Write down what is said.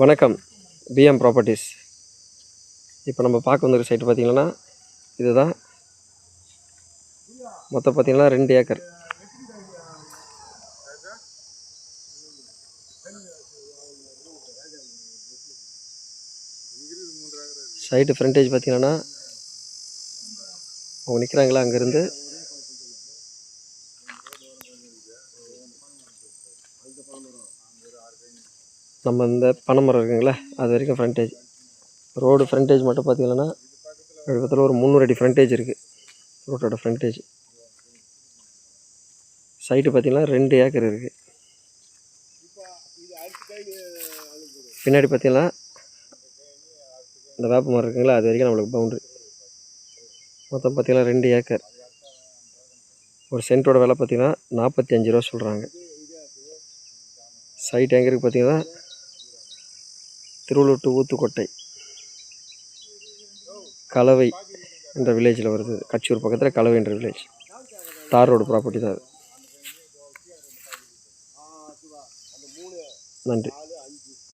வணக்கம். PM properties. இப்போ நம்ம பார்க்க வந்திருக்க சைட்டு பார்த்திங்கன்னா இதுதான். மொத்தம் பார்த்திங்கன்னா 2 ஏக்கர். சைட்டு ஃப்ரண்டேஜ் பார்த்திங்கன்னா அவங்க நிற்கிறாங்களா, அங்கேருந்து நம்ம இந்த பனைமரம் இருக்குங்களா அது வரைக்கும் ஃப்ரண்டேஜ். ரோடு ஃப்ரண்டேஜ் மட்டும் பார்த்திங்கன்னா பக்கத்தில் ஒரு 300 அடி ஃப்ரண்டேஜ் இருக்குது. ரோட்டோட ஃப்ரண்டேஜ். சைட்டு பார்த்திங்கன்னா 2 ஏக்கர் இருக்குது. பின்னாடி பார்த்திங்கன்னா இந்த வேப்ப மரம் இருக்குங்களா அது வரைக்கும் நம்மளுக்கு பவுண்ட்ரி. மொத்தம் பார்த்திங்கன்னா 2 ஏக்கர். ஒரு சென்ட்டோட விலை பார்த்திங்கன்னா 45 ரூபா சொல்கிறாங்க. சைட் எங்கே இருக்குது பார்த்திங்கன்னா திருவள்ளூர் டு ஊத்துக்கோட்டை கலவை என்ற வில்லேஜில் வருது. கச்சூர் பக்கத்தில் கலவை என்ற வில்லேஜ். தார் ரோடு ப்ராப்பர்ட்டி தான் அது. நன்றி.